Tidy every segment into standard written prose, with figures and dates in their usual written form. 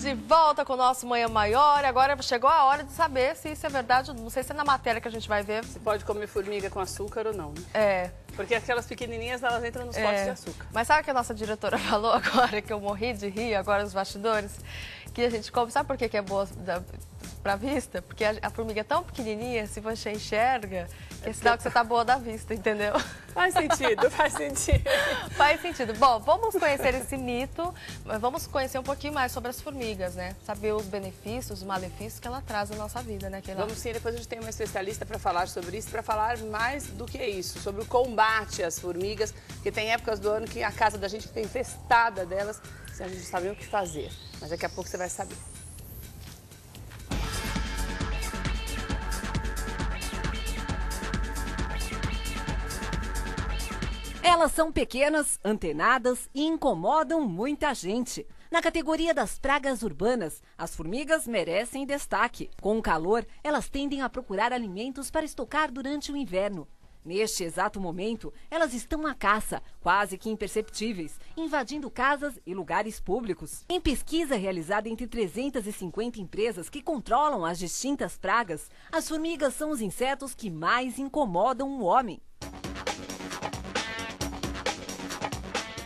de volta com o nosso Manhã Maior. Agora chegou a hora de saber se isso é verdade. Não sei se é na matéria que a gente vai ver. Se pode comer formiga com açúcar ou não, né? É. Porque aquelas pequenininhas, elas entram nos potes de açúcar. Mas sabe o que a nossa diretora falou agora, que eu morri de rir agora nos bastidores? Que a gente come, sabe por que é boa pra vista? Porque a formiga é tão pequenininha, se você enxerga, que é sinal que você tá boa da vista, entendeu? Faz sentido, faz sentido. Faz sentido. Bom, vamos conhecer esse mito, vamos conhecer um pouquinho mais sobre as formigas, né? Saber os benefícios, os malefícios que ela traz na nossa vida, né, Keila? Vamos sim, depois a gente tem uma especialista para falar sobre isso, para falar mais do que isso, sobre o combate às formigas, porque tem épocas do ano que a casa da gente fica infestada delas, e a gente não sabe o que fazer. Mas daqui a pouco você vai saber. Elas são pequenas, antenadas e incomodam muita gente. Na categoria das pragas urbanas, as formigas merecem destaque. Com o calor, elas tendem a procurar alimentos para estocar durante o inverno. Neste exato momento, elas estão à caça, quase que imperceptíveis, invadindo casas e lugares públicos. Em pesquisa realizada entre 350 empresas que controlam as distintas pragas, as formigas são os insetos que mais incomodam o homem.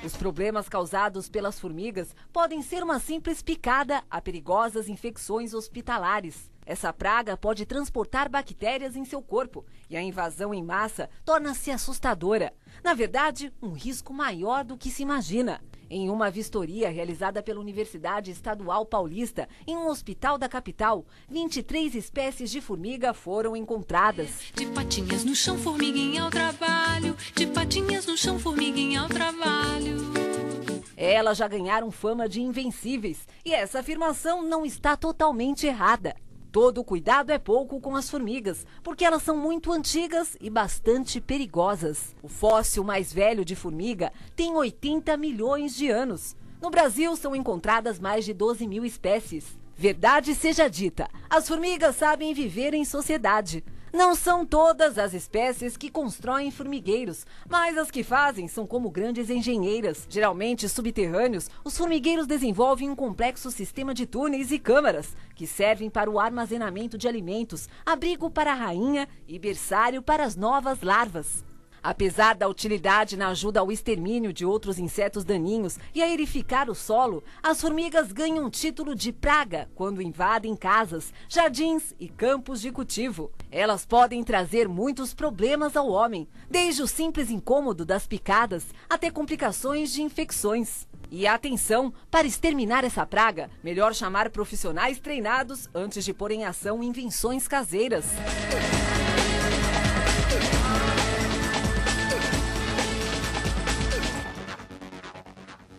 Os problemas causados pelas formigas podem ser uma simples picada a perigosas infecções hospitalares. Essa praga pode transportar bactérias em seu corpo e a invasão em massa torna-se assustadora. Na verdade, um risco maior do que se imagina. Em uma vistoria realizada pela Universidade Estadual Paulista, em um hospital da capital, 23 espécies de formiga foram encontradas. De patinhas no chão, formiguinha ao trabalho. De patinhas no chão, formiguinha ao trabalho. Elas já ganharam fama de invencíveis e essa afirmação não está totalmente errada. Todo cuidado é pouco com as formigas, porque elas são muito antigas e bastante perigosas. O fóssil mais velho de formiga tem 80 milhões de anos. No Brasil, são encontradas mais de 12 mil espécies. Verdade seja dita, as formigas sabem viver em sociedade. Não são todas as espécies que constroem formigueiros, mas as que fazem são como grandes engenheiras. Geralmente subterrâneos, os formigueiros desenvolvem um complexo sistema de túneis e câmaras, que servem para o armazenamento de alimentos, abrigo para a rainha e berçário para as novas larvas. Apesar da utilidade na ajuda ao extermínio de outros insetos daninhos e a aerificar o solo, as formigas ganham o título de praga quando invadem casas, jardins e campos de cultivo. Elas podem trazer muitos problemas ao homem, desde o simples incômodo das picadas até complicações de infecções. E atenção, para exterminar essa praga, melhor chamar profissionais treinados antes de pôr em ação invenções caseiras.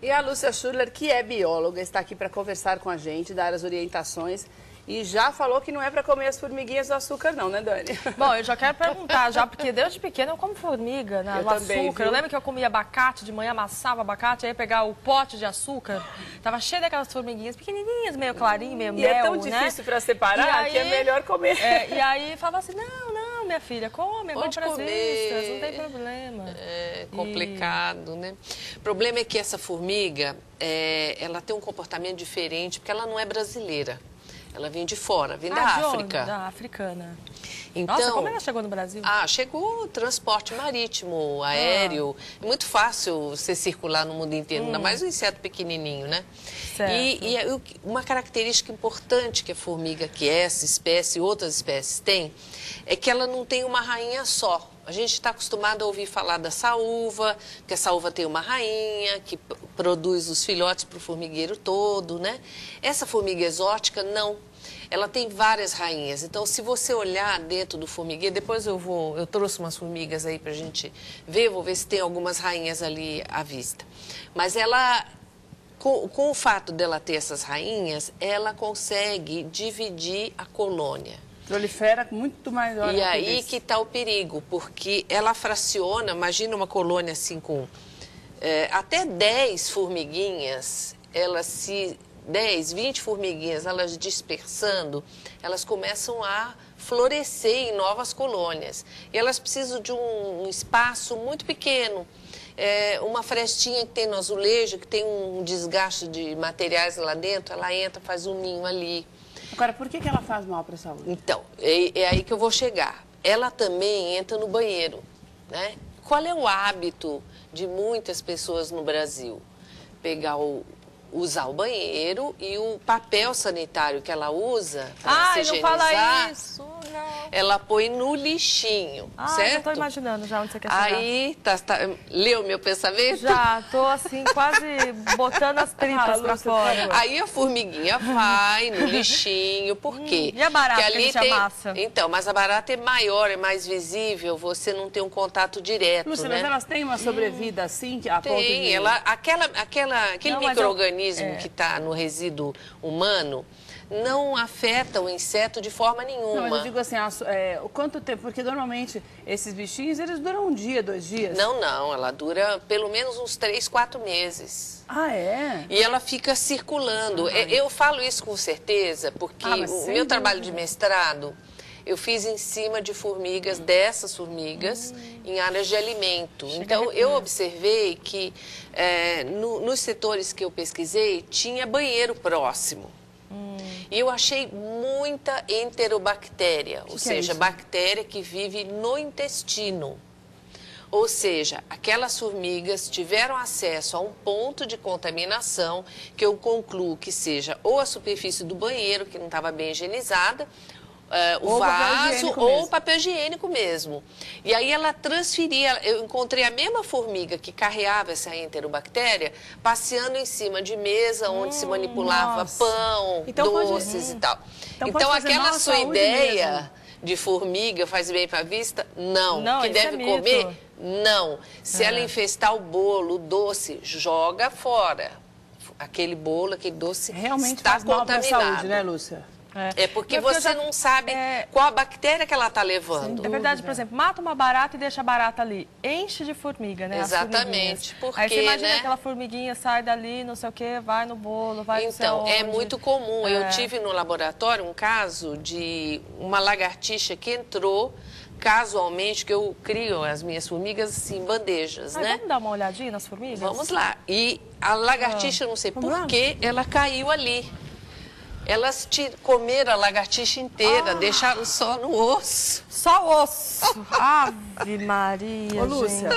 E a Lúcia Schuller, que é bióloga, está aqui para conversar com a gente, dar as orientações e já falou que não é para comer as formiguinhas do açúcar não, né, Dani? Bom, eu já quero perguntar já, porque desde pequena eu como formiga, né, no também, açúcar. viu? Eu lembro que eu comia abacate, de manhã amassava abacate, aí ia pegar o pote de açúcar, tava cheio daquelas formiguinhas pequenininhas, meio clarinho, meio mel, E é tão né? difícil para separar que é melhor comer. E aí falava assim, não, minha filha, come, é bom Pode para as comer. vistas, não tem problema. É complicado, né? O problema é que essa formiga, ela tem um comportamento diferente, porque ela não é brasileira. Ela vem de fora, vem da de onde? África. Da africana. Então, Nossa, como ela chegou no Brasil? Chegou transporte marítimo, aéreo. É muito fácil você circular no mundo inteiro, ainda mais um inseto pequenininho, né? Certo. E uma característica importante que a formiga, que essa espécie e outras espécies têm, é que ela não tem uma rainha só. A gente está acostumado a ouvir falar da saúva, que a saúva tem uma rainha, que produz os filhotes para o formigueiro todo, né? Essa formiga exótica, não. Ela tem várias rainhas. Então, se você olhar dentro do formigueiro, depois eu trouxe umas formigas aí para a gente ver, vou ver se tem algumas rainhas ali à vista. Mas ela, com o fato dela ter essas rainhas, ela consegue dividir a colônia. Prolifera muito mais. E aí que está o perigo, porque ela fraciona, imagina uma colônia assim com até 10 formiguinhas, 10, 20 formiguinhas, elas dispersando, elas começam a florescer em novas colônias. E elas precisam de um espaço muito pequeno. uma frestinha que tem no azulejo, que tem um desgaste de materiais lá dentro, ela entra, faz um ninho ali. Agora, por que ela faz mal para a saúde? Então, é aí que eu vou chegar. Ela também entra no banheiro, né? Qual é o hábito de muitas pessoas no Brasil? Usar o banheiro e o papel sanitário que ela usa para se higienizar, não fala isso, não. ela põe no lixinho, certo? Já tô imaginando já onde você quer chegar. Aí, leu meu pensamento? Já, tô assim, quase botando as tripas pra fora. Aí a formiguinha vai no lixinho, por quê? E a barata porque ali que a gente amassa? Então, mas a barata é maior, é mais visível, você não tem um contato direto, Lúcia, né? mas elas têm uma sobrevida assim, a ponto de... Tem, aquele micro-organismo que está no resíduo humano não afeta o inseto de forma nenhuma. Não, mas eu digo assim, o quanto tempo? Porque normalmente esses bichinhos, eles duram 1 dia, 2 dias. Não, ela dura pelo menos uns 3, 4 meses. Ah, é? E ela fica circulando. Eu falo isso com certeza, porque o meu trabalho de mestrado, eu fiz em cima de formigas, dessas formigas, em áreas de alimento. Então, eu observei que nos setores que eu pesquisei, tinha banheiro próximo. E eu achei muita enterobactéria, ou seja, bactéria que vive no intestino. Ou seja, aquelas formigas tiveram acesso a um ponto de contaminação que eu concluo que seja ou a superfície do banheiro, que não estava bem higienizada, o vaso ou o papel higiênico mesmo. E aí ela transferia, eu encontrei a mesma formiga que carreava essa enterobactéria passeando em cima de mesa onde se manipulava pão, doces e tal. Então aquela sua ideia de formiga faz bem para a vista? Não. Que deve comer? Não. Se ela infestar o bolo, o doce, joga fora. Aquele bolo, aquele doce realmente está faz mal para a contaminado. saúde, né, Lúcia? É porque você não sabe qual a bactéria que ela está levando. É verdade, por exemplo, mata uma barata e deixa a barata ali. Enche de formiga, né? Exatamente. Porque, aí você imagina né? aquela formiguinha sai dali, não sei o quê, vai no bolo, vai no céu. Então, é muito comum. Eu tive no laboratório um caso de uma lagartixa que entrou casualmente, que eu crio as minhas formigas assim, em bandejas, né? Vamos dar uma olhadinha nas formigas? Vamos lá. E a lagartixa, não sei por que, ela caiu ali. Elas comeram a lagartixa inteira, deixaram só no osso. Só osso. Ave Maria, Ô, Lúcia,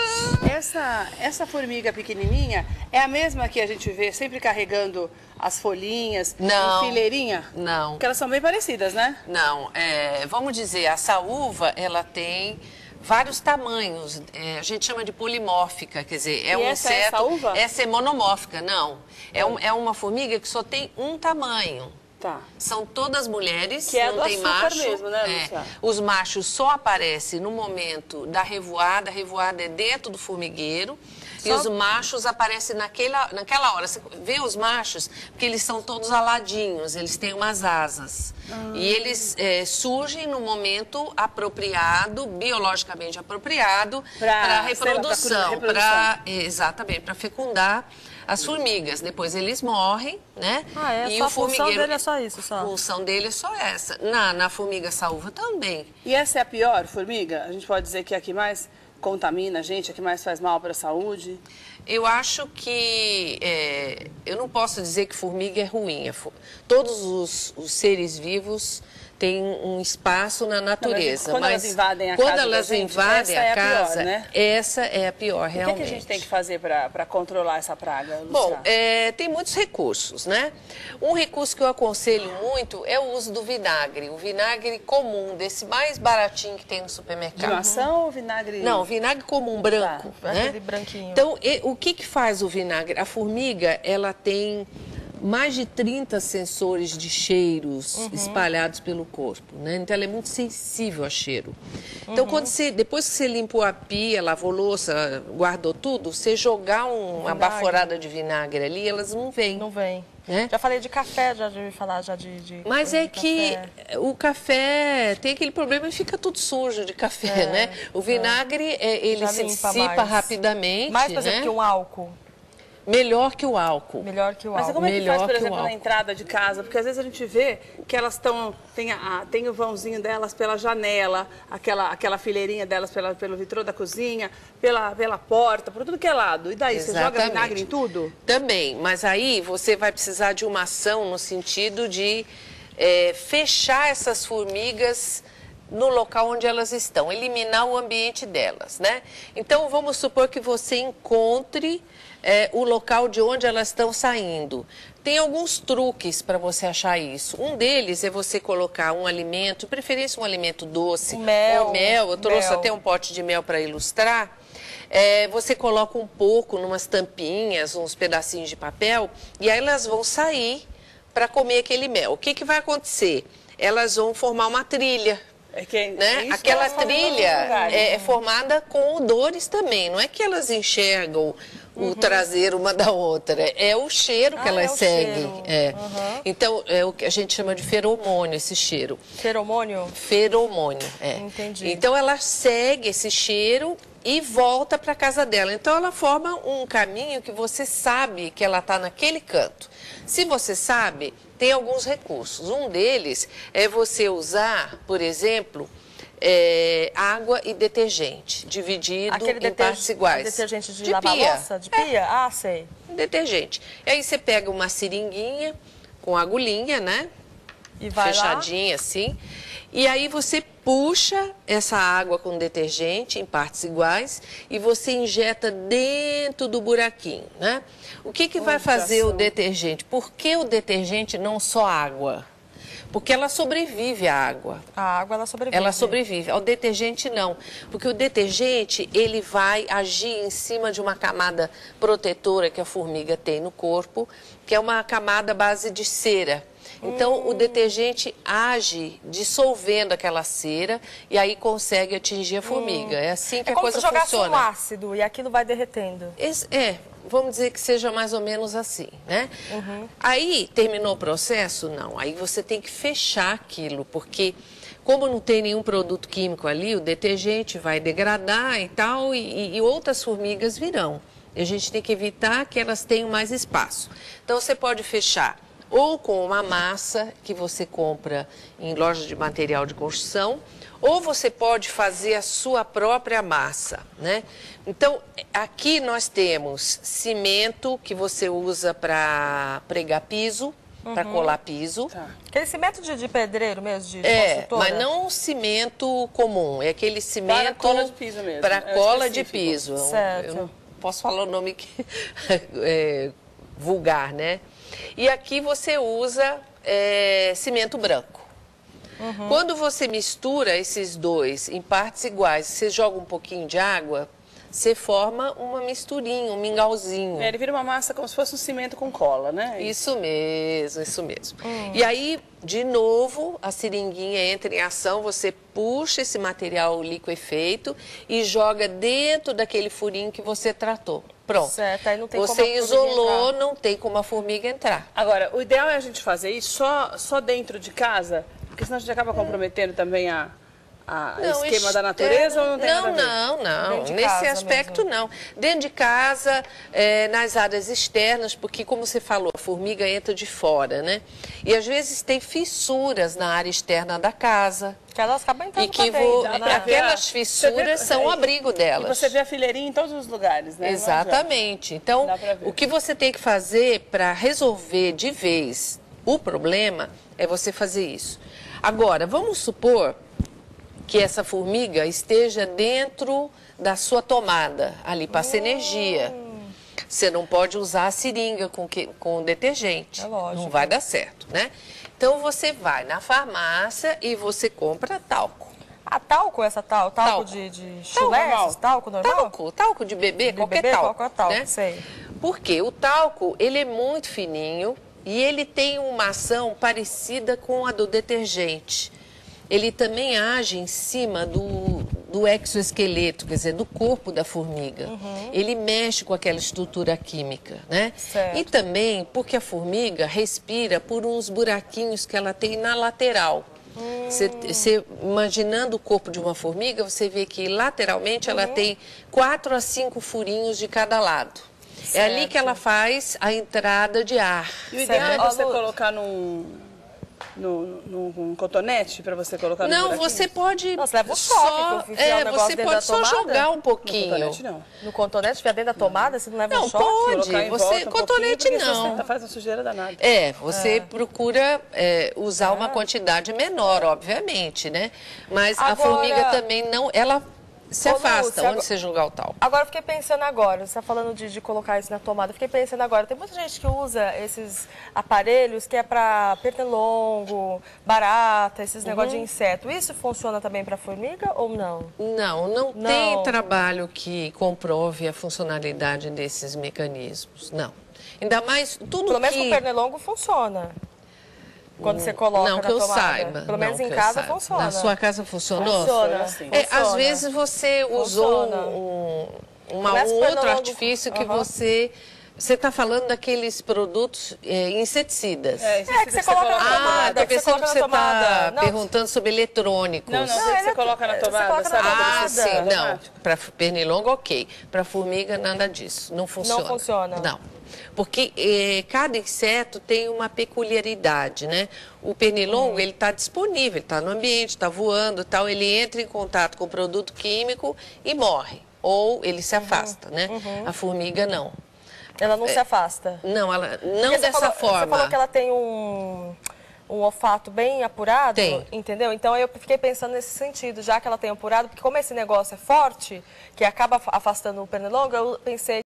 essa formiga pequenininha é a mesma que a gente vê sempre carregando as folhinhas em fileirinha? Não. Porque elas são bem parecidas, né? Não. Vamos dizer, a saúva, ela tem vários tamanhos. A gente chama de polimórfica, quer dizer, é um essa inseto... é saúva? Essa é monomórfica, não. É uma formiga que só tem um tamanho. Tá. São todas mulheres, que não tem macho. Mesmo, né, Lúcia? Os machos só aparecem no momento da revoada. A revoada é dentro do formigueiro. E os machos aparecem naquela hora. Você vê os machos, porque eles são todos aladinhos, eles têm umas asas. E eles surgem no momento apropriado, biologicamente apropriado, para reprodução. Exatamente, para fecundar as formigas. Depois eles morrem, né? E a função dele é só isso? A função dele é só essa. Na formiga saúva também. E essa é a pior formiga? A gente pode dizer que é a que mais contamina a gente, a que mais faz mal para a saúde? Eu acho que... eu não posso dizer que formiga é ruim. Todos os seres vivos têm um espaço na natureza. Quando elas invadem a quando casa elas da gente, invadem essa é a a casa, pior, né? Essa é a pior, realmente. O que a gente tem que fazer para controlar essa praga, Lúcia? Bom, tem muitos recursos, né? Um recurso que eu aconselho muito é o uso do vinagre. O vinagre comum, desse mais baratinho que tem no supermercado. De maçã ou vinagre? Não, vinagre comum, branco. Né? Aquele branquinho. Então, o que faz o vinagre? A formiga, ela tem mais de 30 sensores de cheiros espalhados pelo corpo, né? Então ela é muito sensível a cheiro. Então depois que você limpou a pia, lavou louça, guardou tudo, você jogar uma baforada de vinagre ali, elas não vêm. Não vem. Né? Já falei de café, já ouvi falar de Mas é que o café tem aquele problema e fica tudo sujo de café, né? O vinagre, ele se dissipa rapidamente. Mais, por exemplo, que um álcool. Melhor que o álcool. Melhor que o Mas álcool. como é que faz, Melhor por que o exemplo, na álcool. entrada de casa? Porque às vezes a gente vê que elas estão... Tem o vãozinho delas pela janela, aquela fileirinha delas pelo vitrô da cozinha, pela porta, por tudo que é lado. E daí, você joga Exatamente. vinagre em tudo? Também, mas aí você vai precisar de uma ação no sentido de fechar essas formigas no local onde elas estão, eliminar o ambiente delas, né? Então, vamos supor que você encontre o local de onde elas estão saindo. Tem alguns truques para você achar isso. Um deles é você colocar um alimento, de preferência um alimento doce, Mel, ou mel. Eu trouxe mel. até um pote de mel para ilustrar. Você coloca um pouco numas tampinhas, uns pedacinhos de papel, e aí elas vão sair para comer aquele mel. O que, que vai acontecer? Elas vão formar uma trilha. Né? Aquela trilha é formada com odores também. Não é que elas enxergam o traseiro uma da outra. É o cheiro que elas seguem. Então, é o que a gente chama de feromônio, esse cheiro. Feromônio? Feromônio, Entendi. Então, ela segue esse cheiro e volta para casa dela. Então, ela forma um caminho que você sabe que ela está naquele canto. Se você sabe, tem alguns recursos. Um deles é você usar, por exemplo, água e detergente, dividido em partes iguais. Detergente de lavar louça? De pia? Ah, sei. Detergente. E aí você pega uma seringuinha com agulhinha, né? E vai fechadinha assim. E aí você puxa essa água com detergente em partes iguais e você injeta dentro do buraquinho, né? O que que vai fazer o detergente? Por que o detergente não só água? Porque ela sobrevive à água. A água, ela sobrevive. Ela sobrevive. Ao detergente, não. Porque o detergente, ele vai agir em cima de uma camada protetora que a formiga tem no corpo, que é uma camada à base de cera. Então, o detergente age dissolvendo aquela cera e aí consegue atingir a formiga. É assim que a coisa funciona. É como se jogasse um ácido e aquilo vai derretendo. Vamos dizer que seja mais ou menos assim, né? Aí, terminou o processo? Não. Aí você tem que fechar aquilo, porque como não tem nenhum produto químico ali, o detergente vai degradar e tal, e outras formigas virão. E a gente tem que evitar que elas tenham mais espaço. Então, você pode fechar ou com uma massa que você compra em loja de material de construção, ou você pode fazer a sua própria massa, né? Então, aqui nós temos cimento que você usa para pregar piso, para colar piso. Aquele cimento de pedreiro mesmo, de construtora? Mas não cimento comum, é aquele cimento para cola de piso mesmo. Para cola de piso. Certo. Eu não posso falar o nome que é vulgar, né? E aqui você usa cimento branco. Quando você mistura esses dois em partes iguais, você joga um pouquinho de água, você forma uma misturinha, um mingauzinho. Ele vira uma massa como se fosse um cimento com cola, né? Isso mesmo, isso mesmo. E aí, de novo, a seringuinha entra em ação, você puxa esse material liquefeito e joga dentro daquele furinho que você tratou. Pronto. Certo, aí não tem você como isolou, não tem como a formiga entrar. Agora, o ideal é a gente fazer isso só dentro de casa, porque senão a gente acaba comprometendo também esquema da natureza ou não tem nada a ver? Não. Dentro de Nesse casa aspecto, mesmo. não. Dentro de casa, nas áreas externas, porque, como você falou, a formiga entra de fora, né? E, às vezes, tem fissuras na área externa da casa. Que elas acabam entrando E que também, né? aquelas fissuras são o abrigo delas. E você vê a fileirinha em todos os lugares, né? Exatamente. Então, Dá pra ver. o que você tem que fazer para resolver de vez o problema é você fazer isso. Agora, vamos supor que essa formiga esteja dentro da sua tomada, ali passa energia. Você não pode usar a seringa com detergente. É lógico. Não vai dar certo, né? Então, você vai na farmácia e você compra talco. Talco, talco de chulé, talco normal? Talco de bebê, qualquer talco. Né? Sei. Porque o talco, ele é muito fininho e ele tem uma ação parecida com a do detergente. Ele também age em cima do exoesqueleto, quer dizer, do corpo da formiga. Ele mexe com aquela estrutura química, né? Certo. E também porque a formiga respira por uns buraquinhos que ela tem na lateral. Você imaginando o corpo de uma formiga, você vê que lateralmente ela tem 4 a 5 furinhos de cada lado. É ali que ela faz a entrada de ar. E o ideal é você Lu, colocar num cotonete para você colocar no Não, buraquinho? você pode Nossa, leva um só, choque, enfiar o negócio você dentro pode da só tomada? jogar um No pouquinho. cotonete não. No cotonete, ficar dentro da tomada, você não leva Não, um choque? pode. Colocar em Você- volta um cotonete pouquinho, porque não. Você faz uma sujeira danada. Você procura usar uma quantidade menor, obviamente, né? Mas a Agora- formiga também não, ela se Ô, afasta Lúcia, onde agora- você jogar o tal. Agora eu fiquei pensando agora, você está falando de colocar isso na tomada, eu fiquei pensando agora, tem muita gente que usa esses aparelhos que é para pernilongo, barata, esses negócios de inseto. Isso funciona também para formiga ou não? Não Não. tem trabalho que comprove a funcionalidade desses mecanismos, não. Ainda mais tudo Pelo menos com que... pernilongo funciona. Quando você coloca Não, na que eu tomada. saiba. Pelo menos não, em que eu casa saiba. funciona. Na sua casa funcionou? Funciona. Assim. Funciona. Às vezes você usou Funciona. um Começa com outro pernilongo. artifício que Aham. você está falando daqueles produtos inseticidas. É, que você coloca na Ah, tomada. tô pensando que você está Não, perguntando sobre eletrônicos. Não, Não, você coloca na você tomada, coloca na sabe? tomada. Ah, sim, não. Automático. Para pernilongo, ok. Para formiga, nada disso. Não funciona. Não funciona. Não. Porque cada inseto tem uma peculiaridade, né? O pernilongo, ele está disponível, ele está no ambiente, está voando e tal, ele entra em contato com o produto químico e morre. Ou ele se afasta, né? A formiga, não. Ela não se afasta. Não, ela não Porque você dessa falou- forma. Você falou que ela tem um olfato bem apurado, Tem. entendeu? Então eu fiquei pensando nesse sentido, já que ela tem apurado, porque como esse negócio é forte, que acaba afastando o pernilongo, eu pensei